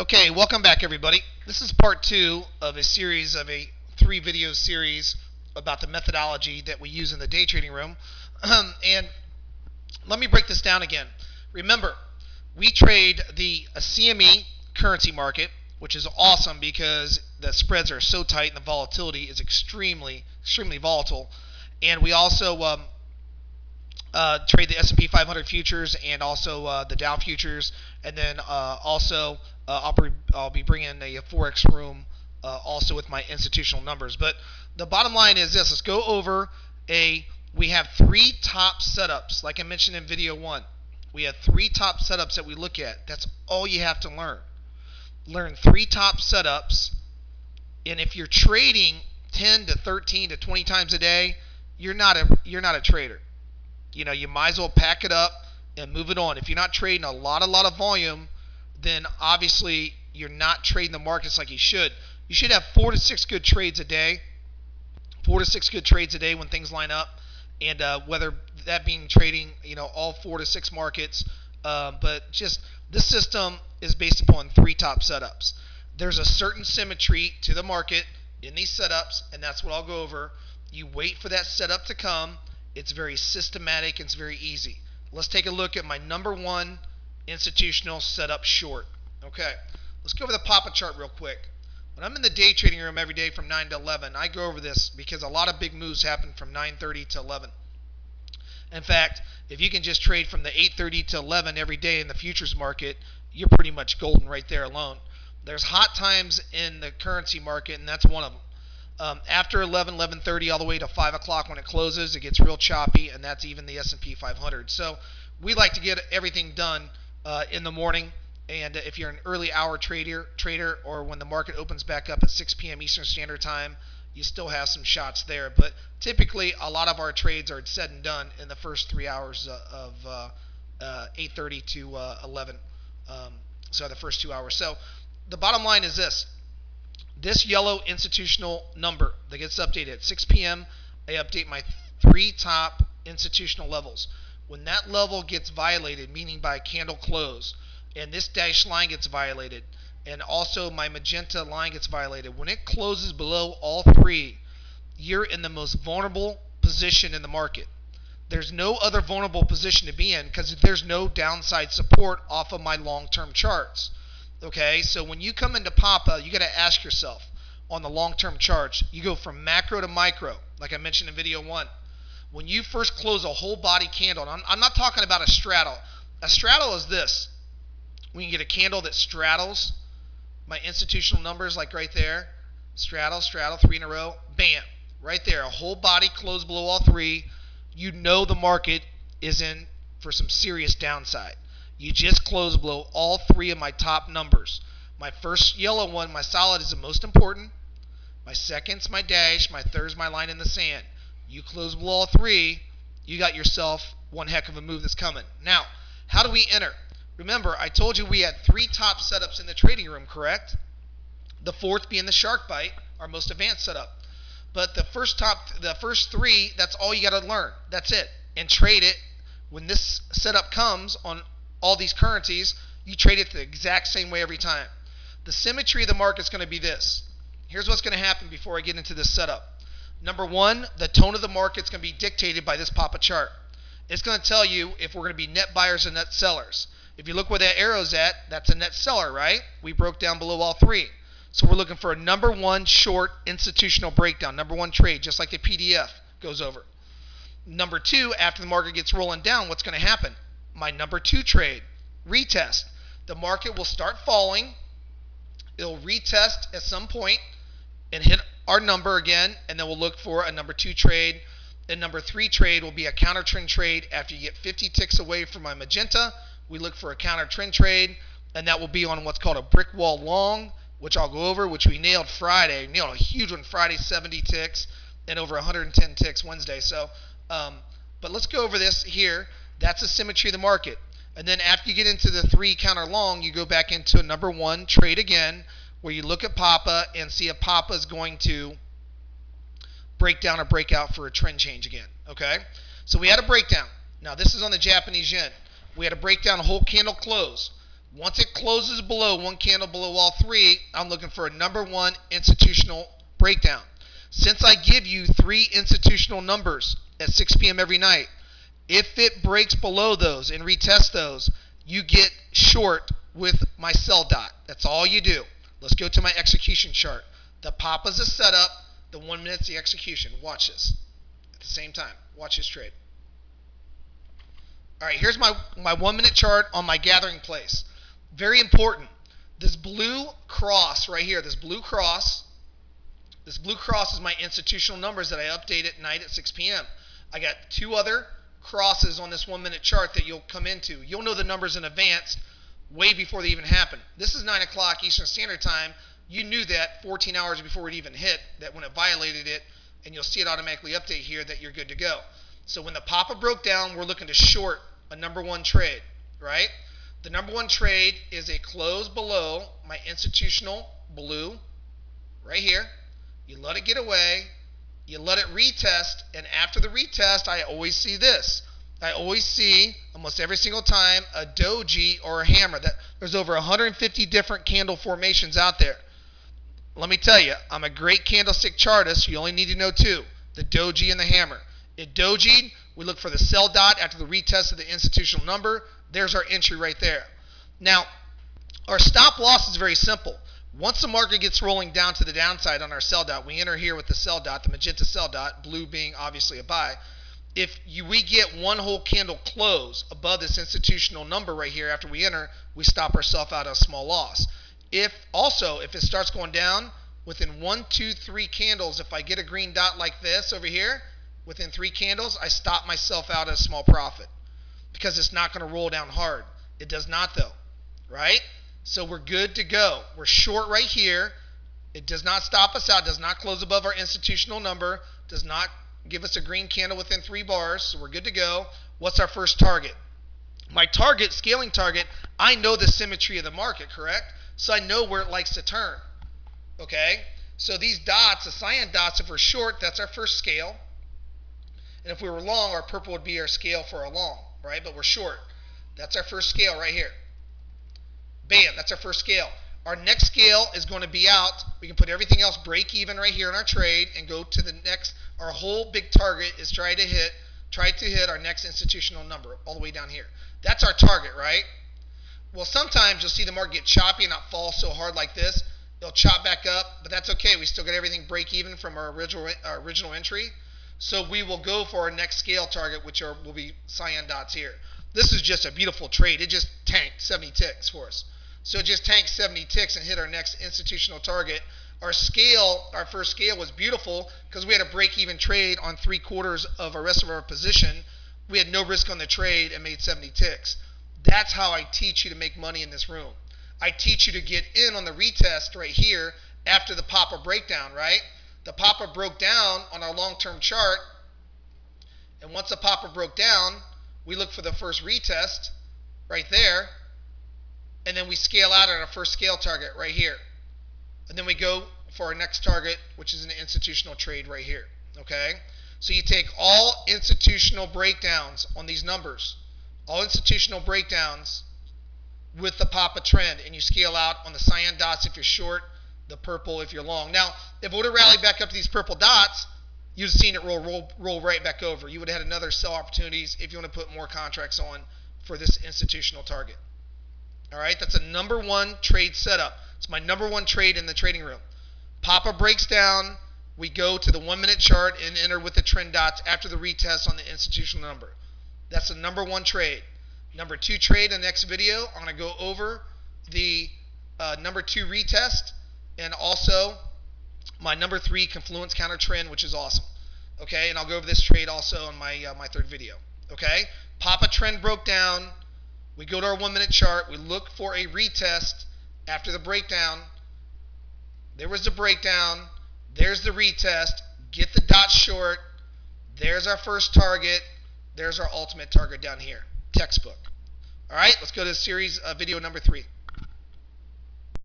Okay, welcome back everybody. This is part 2 of a series of a 3-video series about the methodology that we use in the day trading room. And let me break this down again. Remember, we trade the CME currency market, which is awesome because the spreads are so tight and the volatility is extremely volatile. And we also trade the S&P 500 futures and also the Dow futures, and then also I'll be bringing a Forex room also with my institutional numbers. But the bottom line is this: let's go over we have 3 top setups, like I mentioned in video 1. We have 3 top setups that we look at. That's all you have to learn. Learn 3 top setups, and if you're trading 10 to 13 to 20 times a day, you're not a trader. You might as well pack it up and move it on. If you're not trading a lot of volume, then obviously you're not trading the markets like you should. You should have 4 to 6 good trades a day. 4 to 6 good trades a day when things line up, and whether that being trading, all 4 to 6 markets. But just this system is based upon 3 top setups. There's a certain symmetry to the market in these setups, and that's what I'll go over. You wait for that setup to come. It's very systematic. It's very easy. Let's take a look at my number 1 institutional setup short. Okay, let's go over the Papa chart real quick. When I'm in the day trading room every day from 9 to 11, I go over this because a lot of big moves happen from 9:30 to 11. In fact, if you can just trade from the 8:30 to 11 every day in the futures market, you're pretty much golden right there alone. There's hot times in the currency market, and that's one of them. After 11, 11:30, all the way to 5 o'clock when it closes, it gets real choppy, and that's even the S&P 500. So we like to get everything done in the morning, and if you're an early hour trader, or when the market opens back up at 6 p.m. Eastern Standard Time, you still have some shots there. But typically, a lot of our trades are said and done in the first 3 hours of 8:30 to 11, so the first 2 hours. So the bottom line is this. This yellow institutional number that gets updated at 6 p.m., I update my 3 top institutional levels. When that level gets violated, meaning by candle close, and this dashed line gets violated, and also my magenta line gets violated, when it closes below all 3, you're in the most vulnerable position in the market. There's no other vulnerable position to be in because there's no downside support off of my long-term charts. Okay, so when you come into Papa, you got to ask yourself on the long-term charts, you go from macro to micro, like I mentioned in video 1. When you first close a whole body candle, and I'm not talking about a straddle. A straddle is this. When you get a candle that straddles my institutional numbers, like right there, straddle, 3 in a row, bam, right there, a whole body closed below all 3, you know the market is in for some serious downside. You just closed below all 3 of my top numbers. My first yellow one, my solid, is the most important. My second's my dash. My third's my line in the sand. You close below all 3, you got yourself one heck of a move that's coming. Now, how do we enter? Remember, I told you we had 3 top setups in the trading room, correct? The 4th being the shark bite, our most advanced setup. But the first 3, that's all you got to learn. That's it. And trade it. When this setup comes on all these currencies, you trade it the exact same way every time. The symmetry of the market is going to be this. Here's what's going to happen before I get into this setup. Number 1, the tone of the market is going to be dictated by this Papa chart. It's going to tell you if we're going to be net buyers and net sellers. If you look where that arrow's at, that's a net seller, right? We broke down below all 3. So we're looking for a number 1 short institutional breakdown, number 1 trade, just like the PDF goes over. Number 2, after the market gets rolling down, what's going to happen? My number 2 trade, retest. The market will start falling. It'll retest at some point and hit our number again, and then we'll look for a number 2 trade. And number 3 trade will be a counter trend trade. After you get 50 ticks away from my magenta, we look for a counter trend trade, and that will be on what's called a brick wall long, which I'll go over, which we nailed Friday. Nailed a huge one Friday, 70 ticks, and over 110 ticks Wednesday. So, but let's go over this here. That's the symmetry of the market. And then after you get into the 3 counter long, you go back into a number 1 trade again, where you look at Papa and see if Papa is going to break down or break out for a trend change again. Okay? So we had a breakdown. Now this is on the Japanese yen. We had a breakdown, a whole candle close. Once it closes below, one candle below all three, I'm looking for a number one institutional breakdown. Since I give you 3 institutional numbers at 6 p.m. every night, if it breaks below those and retests those, you get short with my sell dot. That's all you do. Let's go to my execution chart. The pop is a setup. The 1 minute's the execution. Watch this. At the same time, watch this trade. All right, here's my 1 minute chart on my gathering place. Very important. This blue cross right here, this blue cross is my institutional numbers that I update at night at 6 p.m. I got 2 other crosses on this 1 minute chart that you'll come into. You'll know the numbers in advance way before they even happen. This is 9 o'clock Eastern Standard Time. You knew that 14 hours before it even hit, that when it violated it, and you'll see it automatically update here that you're good to go. So when the pop-up broke down, we're looking to short a number one trade, right? The number one trade is a close below my institutional blue right here. You let it get away. You let it retest, and after the retest, I always see this. I always see, almost every single time, a doji or a hammer. There's over 150 different candle formations out there. Let me tell you, I'm a great candlestick chartist. You only need to know 2, the doji and the hammer. It dojied, we look for the sell dot after the retest of the institutional number. There's our entry right there. Now, our stop loss is very simple. Once the market gets rolling down to the downside on our sell dot, we enter here with the sell dot, the magenta sell dot, blue being obviously a buy. If we get one whole candle close above this institutional number right here after we enter, we stop ourselves out of a small loss. If it starts going down within 1, 2, 3 candles, if I get a green dot like this over here, within 3 candles, I stop myself out at a small profit because it's not going to roll down hard. It does not though, right? So we're good to go. We're short right here. It does not stop us out, does not close above our institutional number, does not give us a green candle within 3 bars, so we're good to go. What's our first target? My target, scaling target, I know the symmetry of the market, correct? So I know where it likes to turn, okay? So these dots, the cyan dots, if we're short, that's our first scale. And if we were long, our purple would be our scale for our long, right? But we're short. That's our first scale right here. Bam, that's our first scale. Our next scale is going to be out. We can put everything else break even right here in our trade and go to the next. Our whole big target is try to hit our next institutional number all the way down here. That's our target, right? Well, sometimes you'll see the market get choppy and not fall so hard like this. It'll chop back up, but that's okay. We still got everything break even from our original entry. So we will go for our next scale target, which will be cyan dots here. This is just a beautiful trade. It just tanked 70 ticks for us. So it just tanked 70 ticks and hit our next institutional target. Our first scale was beautiful because we had a break-even trade on 3/4 of our rest of our position. We had no risk on the trade and made 70 ticks. That's how I teach you to make money in this room. I teach you to get in on the retest right here after the pop-up breakdown, right? The pop-up broke down on our long-term chart, and once the pop-up broke down, we look for the first retest right there, and then we scale out at our first scale target right here. And then we go for our next target, which is an institutional trade right here, okay? So you take all institutional breakdowns on these numbers, all institutional breakdowns with the pop-up trend, and you scale out on the cyan dots if you're short, the purple if you're long. Now, if it would have rallied back up to these purple dots, you'd have seen it roll right back over. You would have had another sell opportunities if you want to put more contracts on for this institutional target. All right, that's a number one trade setup. It's my number one trade in the trading room. Papa breaks down. We go to the 1 minute chart and enter with the trend dots after the retest on the institutional number. That's the number one trade. Number two trade in the next video, I'm going to go over the number 2 retest and also my number 3 confluence counter trend, which is awesome. Okay, and I'll go over this trade also in my my 3rd video. Okay, Papa trend broke down. We go to our 1 minute chart. We look for a retest after the breakdown. There was the breakdown. There's the retest. Get the dot short. There's our first target. There's our ultimate target down here. Textbook. All right, let's go to series video number 3.